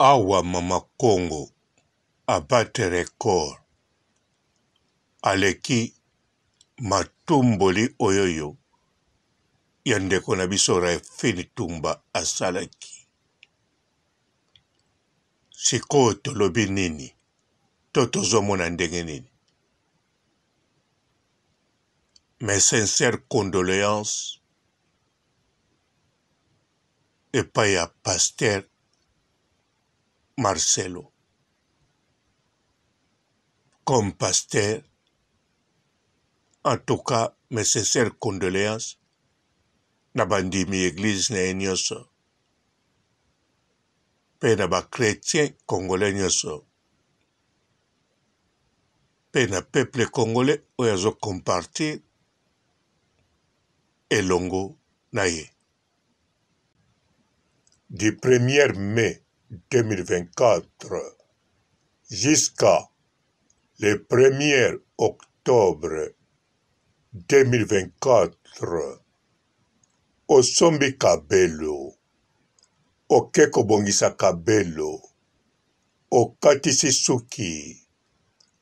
Awa Mama Congo abattre record aleki matumboli oyoyo ya ndeko na biso Rafini Tumba asalaki. Sikoyo tolobi nini to tozomona ndenge nini? Mes sincères condoléances epai ya Pasteur Marcelo. Comme pasteur, en tout cas, mes sincères condoléances na bandimi église na nyonso pe na ba chrétien congolais nyonso pe na peuple congolais oyo azo compartir elongo na ye. Du 1er mai 2024 jusqu'à le 1er octobre 2024 osombi Kabelo, okeko bongisa Kabelo, okatisi suki,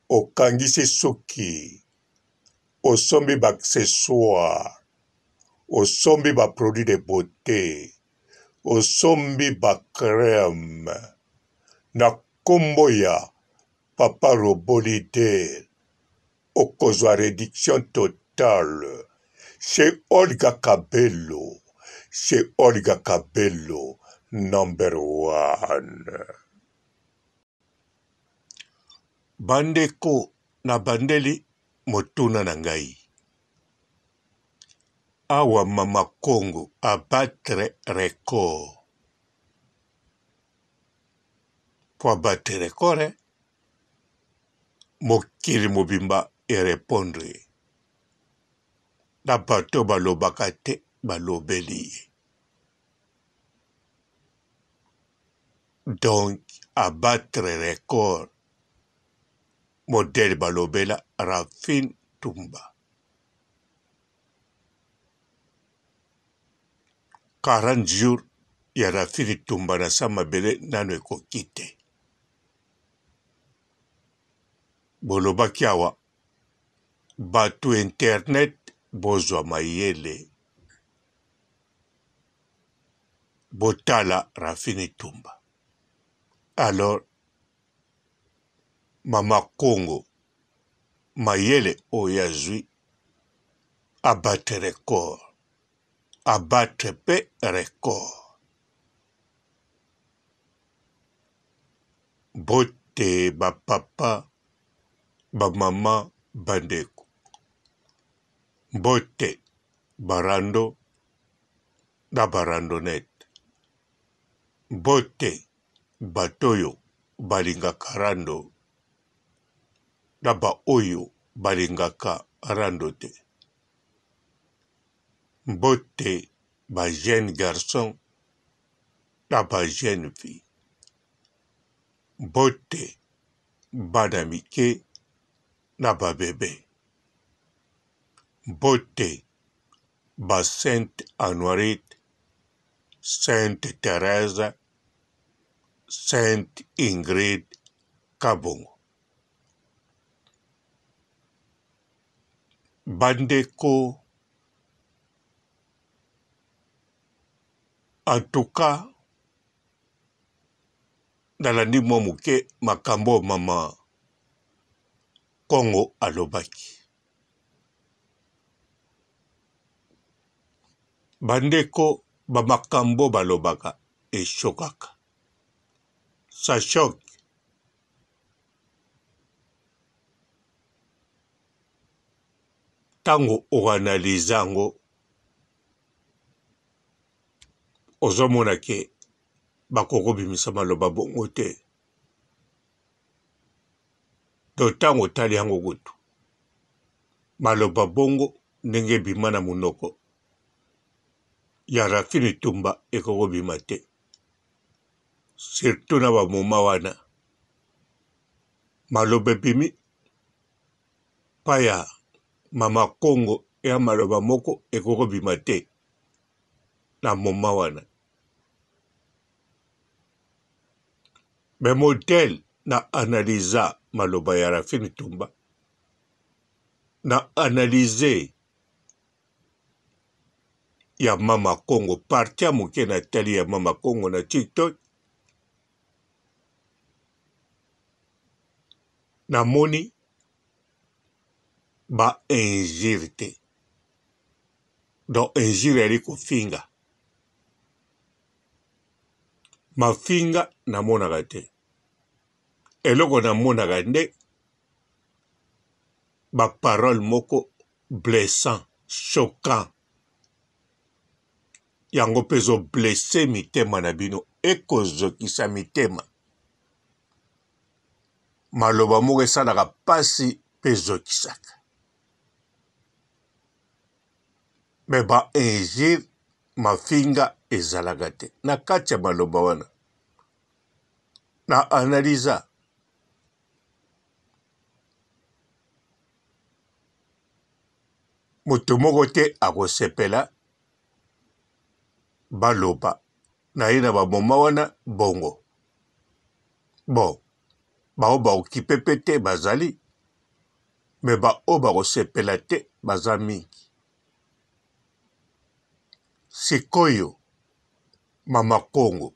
okangisi suki, osombi ba accessoires, osombi ba produits de beauté, osombi ba crème, na kombo ya Papa Robolide, okozwa réduction totale chez Olga Kabelo, chez Olga Kabelo, number 1. Bandeko na bandeli motuna na ngai. Awa Mama Congo abattre record. Po abattre record, mokili mobimba e répondre. Na bato balobaka te balobeli. Donc, abattre record, modèle balobela Rafini Tumba. 40 jours, ya Rafini Tumba na samabele nano ekoki te. Bolobaki awa, batu internet bozwa mayele. Botala Rafini Tumba. Alors, Mama Congo, mayele oyazui, abattre record. Abattre pe record. Bote ba papa, ba mama, bandeko. Bote barando, na barandonette. Bote batoyo balingaka rando, na ba oyo balingaka rando te. Bote ba jeune garçon, na ba jeune fille. Bote bana mike, na ba bébé. Bote ba Sainte Anuarite, Sainte Thérèse, Sainte Ingrid Kabongo. Bandeko, en tout cas, nalandi mwa muke makambo Mama Congo alobaki. Bandeko, ba makambo balobaka eshokaka. Ça choque. Tango oanalyse yango, ozomona ke bakoko bimisa maloba bongo te. Do tango tali yango kutu. Maloba bongo ndenge bima na munoko. Ya Rafini Tumba ekoko bima te. Surtout na ba moma wana. Maloba bimi paya Mama Congo ya maloba moko ekoko bima te. Na moma wana. me modèle na analysa maloba ya Rafini Tumba, na analyse ya Mama Congo, parti ya moke na tali ya Mama Congo na TikTok, na moni ba injure te. Donc injure ali kofinga. Mafinga na monaka te. Eloko na monaka nde ba parole moko blessant, choquant. Yango pezo blesse mitema na bino ekozokisa mitema. Maloba moko esalaka pasi pezokisaka. Me ba injure mafinga ezalaka te. Na kati ya maloba wana. Na analysa. Moto moko te akosepela baloba. Na ye na bamoma wana bongo. Bon. Bao ba okipe pe te bazali. Me ba o ba kosepela te baza mingi. Sikoyo Mama Congo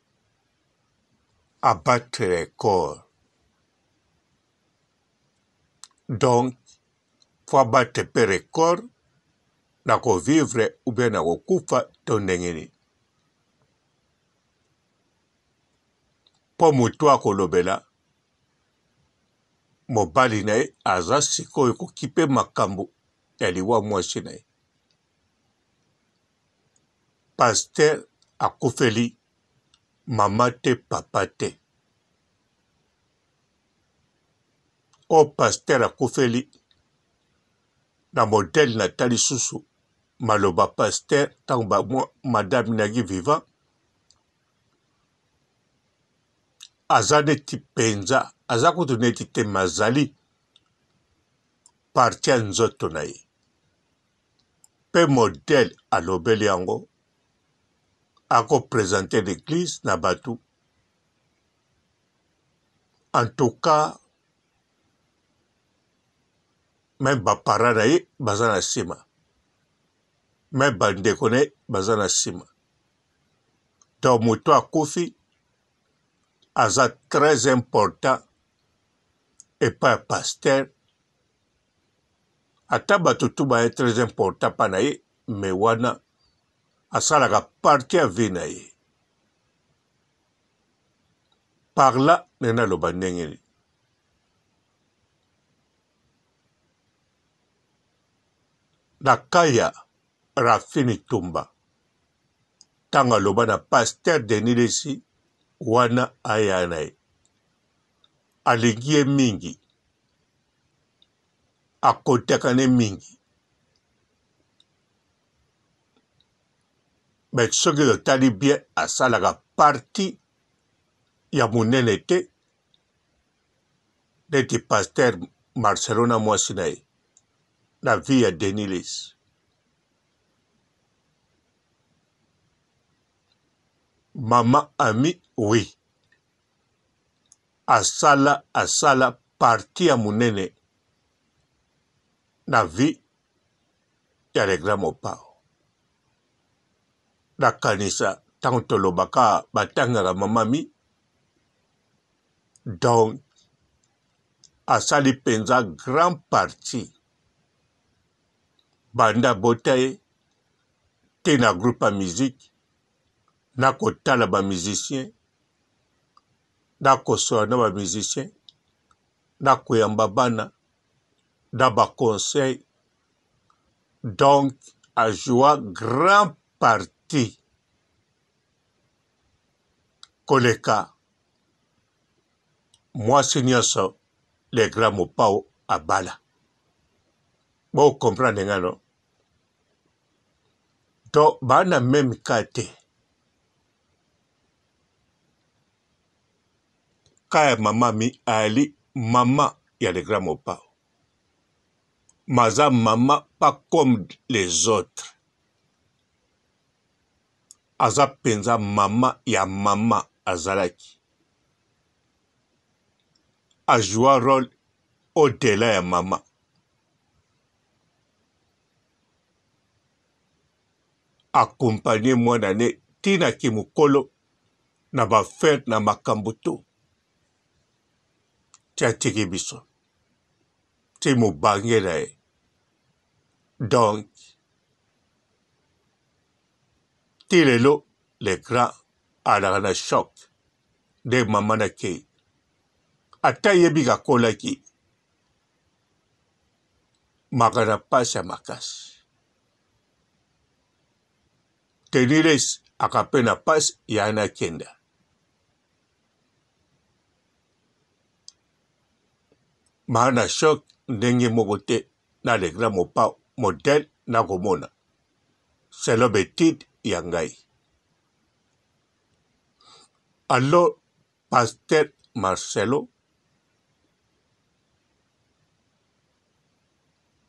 abattre record. Donc, faut abattre pe record na ko vivre ou bien na ko kufa to ndengeni. Po mutu akolobela mobali na ye aza sikoyo kokipe makambo ya liwa mwasi na ye. Pasteur akufeli mama te papa te. O pasteur akufeli na modèle Nathalie Susu maloba pasteur tango ba madame nagi vivant aza neti penza aza kutu neti te mazali parti ya nzoto na ye. Pe modèle alobeli yango ako présenter l'église na batu. En tout cas, même bapara na ye baza na sima. Même bandeko na ye baza na sima. Donc moto akufi aza très important et pas pasteur. Ata bato tu ba très important pa na ye me wana asalaka parti ya vie na ye. Par là, nena loba ndenge. Na kaya Rafini Tumba. Tanga loba na pasteur Denis Lesi wana aya na ye. Alingi ye mingi. Akotekane mingi. Mais soki otali bien asalaka parti ya munene te neti pasteur Marcelo na mwasi na ye. La vie ya Denis Lesi. Mama Ami, oui. Asala parti ya munene na vie ya le grand mopao. Na kanisa tango tolobaka batangaka Mama Ami. Donc, asali penza grand parti. Banda botaye te na groupe ya musique. Na kotala ba musicien. Na kosoa na ba musicien. Na koyamba bana. Na ba conseil. Donc, a joua grand parti. Koleka. Mwasi nyonso le grand mopao abala. Bo comprendre nga non? Donc, bana même kate. Kaya Mama Ami ali mama ya le grand mopao. Maza mama pas comme les autres. Aza penza mama ya mama azalaki. joue rôle au-delà ya mama. Accompagner mwana ne tina ki mukolo na ba fête na makambo to. Tia tiki biso. Ti mubange na ye. Donc, ti lelo le grand alaka na choc de mama na kei. Ata yebi ka kolaki. Makana pasi ya makasi. Teniles akapena pasi ya na kenda. Maana choc ndenge moko te na le grand mopa modèle na komona. C'est l'obétude ya ngai. Alors, Pasteur Marcelo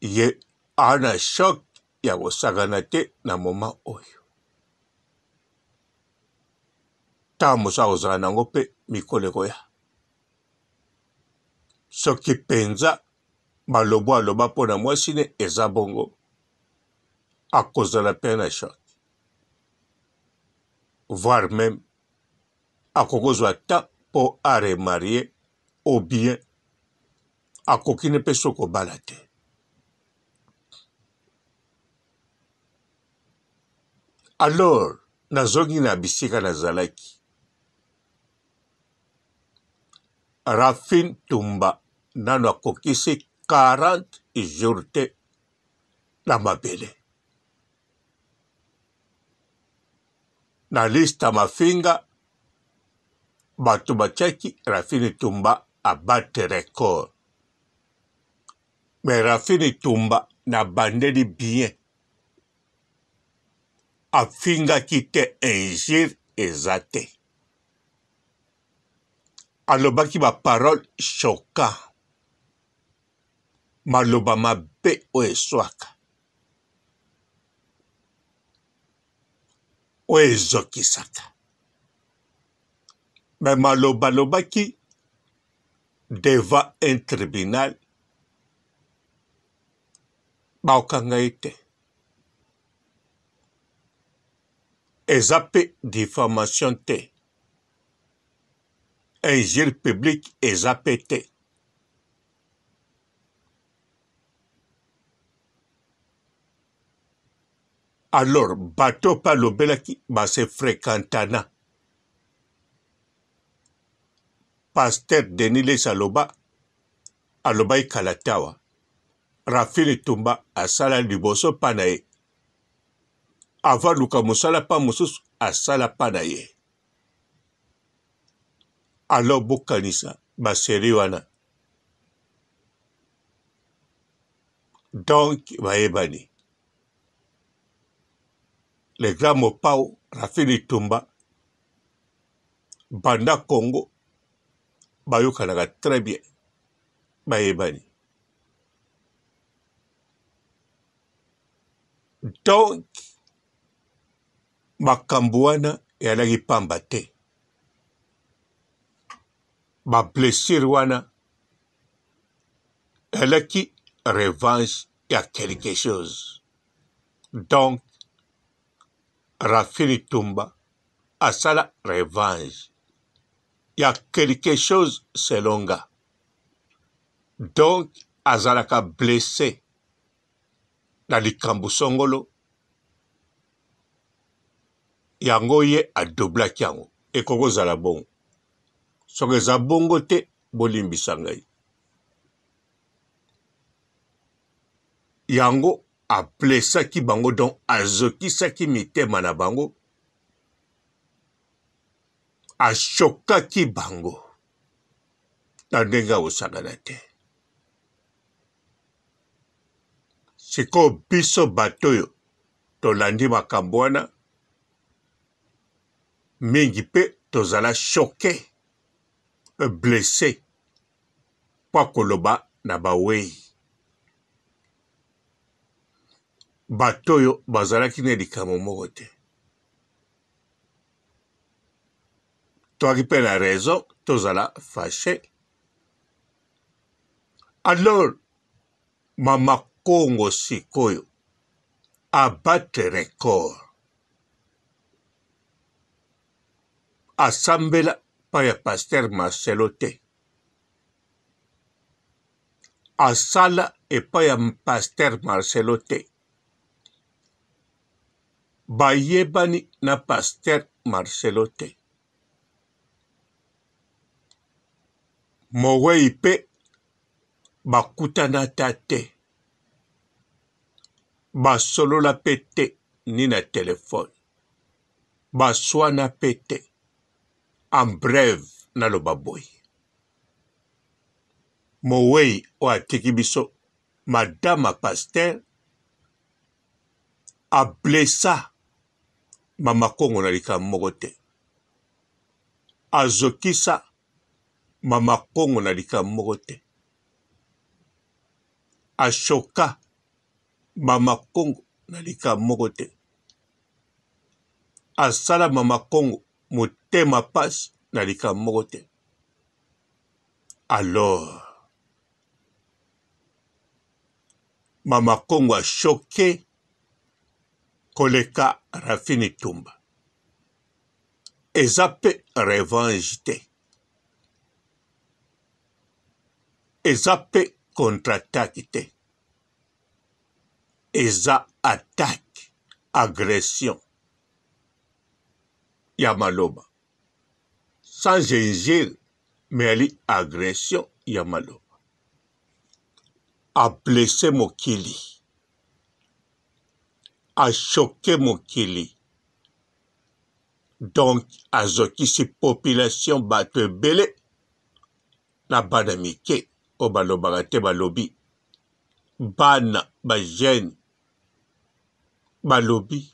ye ana choc ya kosakana te na moma oyo. Ta mosa kozala nango pe mikolo ekoya. Soki penza malobo aloba mpona mwasi ne eza bongo akozala mpe na choc. Voire même akokozwa ta mpo aremarie ou bien akoki ne mpe so kobala te. Alors nazongi na bisika nazalaki. Rafine Tumba nano akokisi 40 jours te na mabele. Na lista mafinga bato batiaki Rafine Tumba abate record. Mais Rafine Tumba na bandeli bien. Afingaki te injure eza te. Alobaki ba parole choquant. Maloba mabe o eswaka. O ezokisaka. Mais maloba lobaki devant un tribunal baokanga ete. Eza pe diffamation te. Injure public eza pe te. Alors, bato pa lobelaki base fréquentana. Pasteur Denis aloba ikalatawa. Rafine Tumba asala liboso pa na ye. Ava luka musala pa mususu asala pa na ye. Alors bokanisa baseri wana. Donc baebani. Le grand mopao Rafine Tumba banda Congo bayokanaka très bien. Baebani. Donc makambo wana yalaki pamba te. Ba blessure wana yalaki revanche ya quelque chose. Donc Rafine Tumba asala revanche ya quelque chose selon nga. Donc azalaka blessé na likambo songolo yango ye adoblaki yango ekokozala bongo. Soki eza bongo te bolimbisa ngai. Yango ablessaki bango donc azokisaki mitema na bango. Ashokaki bango na ndenge osakana te. Siko biso batoyo tolandi makambo wana mingi pe tozala choqué, blessé kwa koloba na bawei. Batoyo bazalaki ne likambo moko te. Toaki pe na raison tozala fâché. Alors, Mama Congo sikoyo abate record. Asambela pa ya Pasteur Marcelo te. Asala epa ya Pasteur Marcelo te. Bayebani na Pasteur Marcelo te. Mowei pe bakutana te. Basolola pe te ni na telefone. Baswana pe te. En brève na lobaboy. Mowei o atiki biso Madame Pasteur a blessa Mama Congo na likambo moko te. Azokisa Mama Congo na likambo moko te. Ashoka Mama Congo na likambo moko te. Asala Mama Congo motema pasi na likambo moko te. Alors, Mama Congo a choqué koleka Rafini Tumba. Eza pe revanche te. Eza pe contre-attaque te. Eza attaque, agression. Yamaloba. Sans gingir, mais ali agression Yamaloba. A blessé Mokili. A choqué Mokili. Donc, azoki si population bato belé na bana mike o balobaka te balobi. Bana, ba jeune, balobi.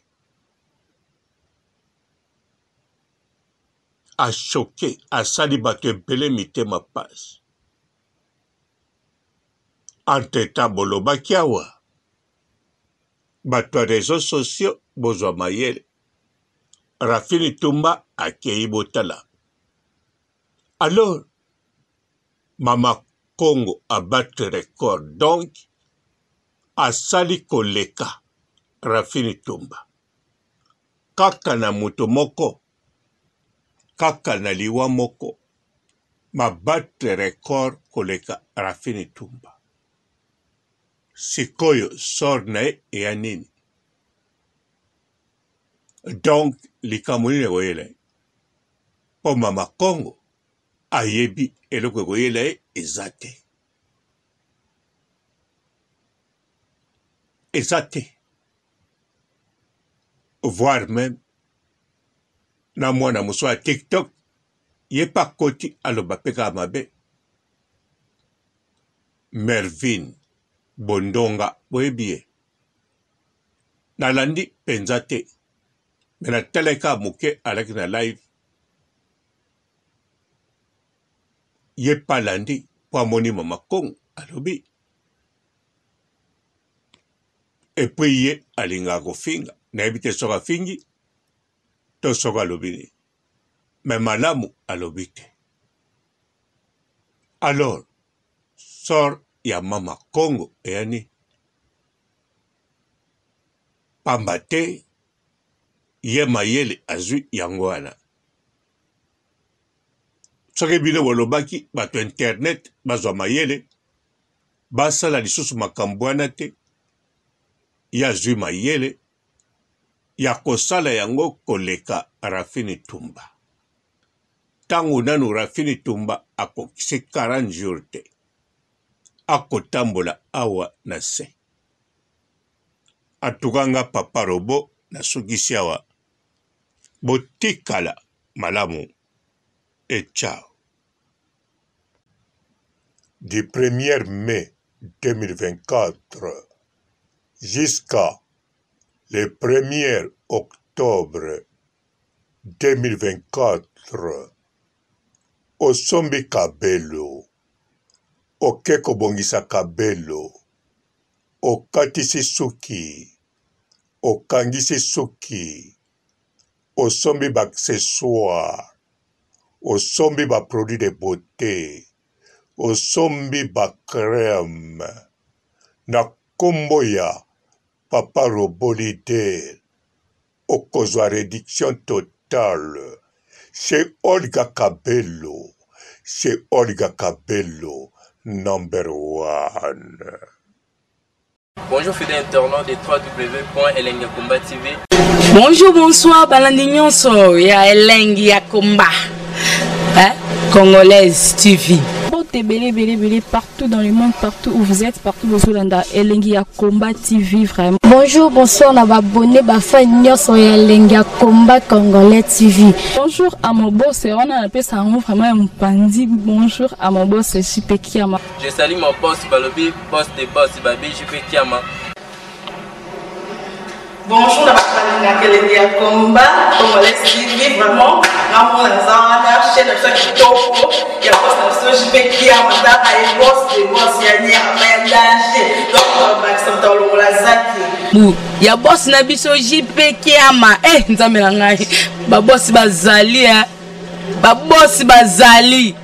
A choqué, a sali bato belé mitema pasi. Entre-temps, bolobaki awa. Bato ya réseaux sociaux, bozwa mayele. Rafini Tumba akei botala. Alors, Mama Congo a battu record. Donc, asali koleka Rafini Tumba. Kaka na moto moko, kaka na liwa moko, ma battu record koleka Rafini Tumba. Sikoyo sor na e nini. Donc, likamuni goyele. Po Mama Congo, ayebi eloko goyele ezate. Ezate. Voire même, na mwana muswa TikTok, ye pa koti aloba peka mabe. Mervin, Bondonga, boyebie. Nalandi penzate. Mena teleka muke alaki na live. Ye palandi po amoni Mama Congo alobi. Et puis ye alinga kofinga. Na ebite soka fingi. To soka alobi. Mais malamu alobi te. Alors, sort ya Mama Congo yani. Pambate ye mayele azui yango wana. Soke bino wolobaki bato internet bazwa mayele basala lisusu makambo wana te ya azui mayele ya kosala yango koleka Rafini Tumba. Tangu nanu Rafini Tumba akokise 40 jours te. Akotambola awa na se. Atukanga Papa Robo na sugisi awa. Botikala malamu. Et ciao. Du 1er mai 2024 jusqu'à le 1er octobre 2024, osombi kabelo, okeko bongisa kabelo, okatisi suki, okangisi suki, osombi ba accessoires, osombi ba produits de beauté, osombi bakrem na kombo ya Papa Robolide okozwa réduction totale chez Olga Cabello, number 1. Bonjour fidèles internautes de www.elengiakomba TV. Bonjour, bonsoir, balandi nyonso ya Elengi ya Komba, Congolaise TV. Belé partout dans le monde, partout où vous êtes, partout où vous êtes, Elengi ya Komba TV vraiment. Bonjour, bonsoir, na abonné bafa nyonso ya Elengi ya Komba Congolais TV. Bonjour à mon boss, on a appelé ça vraiment un pandi. Bonjour à mon boss, JP Kiama. Je salue mon boss Balobi, boss des boss Babi, JP Kiama. Bonjour, na Elengi ya Komba Congolais TV vraiment. Namo na zana chaîne de kitoko ya boss na JP Kiama ta ay boss des boss ya ni amandaje. Donc Maxime Tolo la zaki. Ya boss na biso JP Kiama nzambe na ngai ba boss bazali ba boss bazali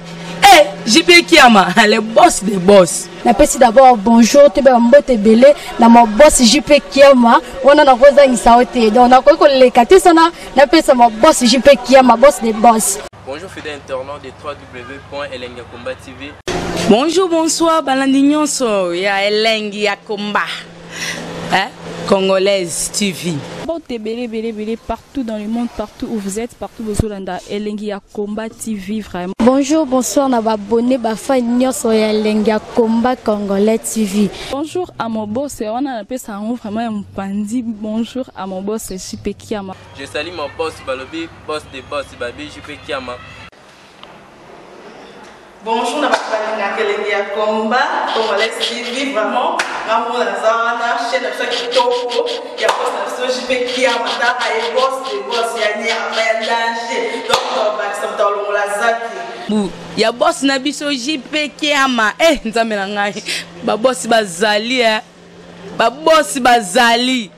JP Kiama le boss des boss. Napesi d'abord bonjour tebe mbote belé na mo boss JP Kiama wana na koza ngisaote donc na ko lekati sana napesa mo boss JP Kiama boss des boss. Bonjour fidèles internautes de www.elengiakomba TV. Bonjour, bonsoir, balandi nyonso ya Elengi ya Komba, Congolaise TV. Belé partout dans le monde, partout où vous êtes, partout où vous êtes, Elengi ya Komba TV vraiment. Bonjour, bonsoir, na abonné bafa nyonso ya Elengi ya Komba Congolais TV. Bonjour à mon boss, on a appelé ça vraiment un pandi. Bonjour à mon boss, JP Kiama. Je salue mon boss Balobi, boss des boss Babi, JP Kiama. Bonjour, na Elengi ya Komba Congolais TV vraiment. Namo na zana chaîne de kitoko ya boss na JP Kiama ta ay boss des boss ya ni amandaje. Donc Maxime Tolo la zaki. Ya boss na biso JP Kiama nzambe na ngai ba boss bazali ba boss bazali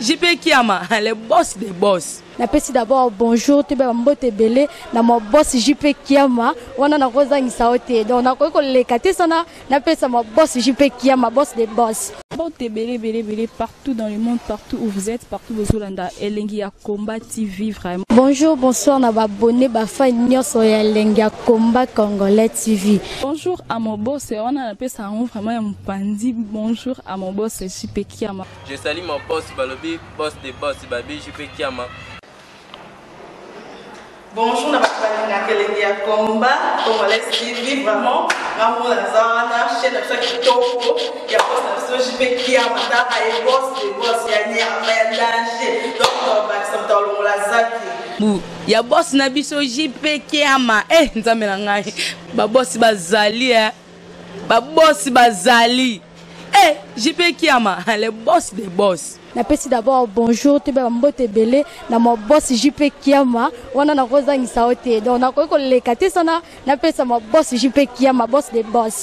JP Kiama le boss des boss. Napesi d'abord bonjour tebe mbote belé na mo boss JP Kiama wana na koza ngisaote donc na ko lekati sana napesa mo boss JP Kiama boss des boss. Belé partout dans le monde, partout où vous êtes, partout où vous êtes, Elengi ya Komba TV vraiment. Bonjour, bonsoir, na abonné bafa nyonso ya Elengi ya Komba Congolais TV. Bonjour à mon boss, on a appelé ça vraiment un pandi. Bonjour à mon boss, JP Kiama. Je salue mon boss Balobi, boss des boss Babi, JP Kiama. Bonjour, na Elengi ya Komba Congolais TV vraiment. Namo na zana chaîne de kitoko ya boss na JP Kiama ta ay boss des boss ya ni amandaje. Donc Maxime Tolo la zaki. Ya boss na biso JP Kiama nzambe na ngai ba boss bazali ba boss bazali JP Kiama le boss des boss. Napesi d'abord bonjour tebe mbote belé na mo boss JP Kiama wana na koza ngisaote donc na ko lekati sana napesa mo boss JP Kiama boss des boss.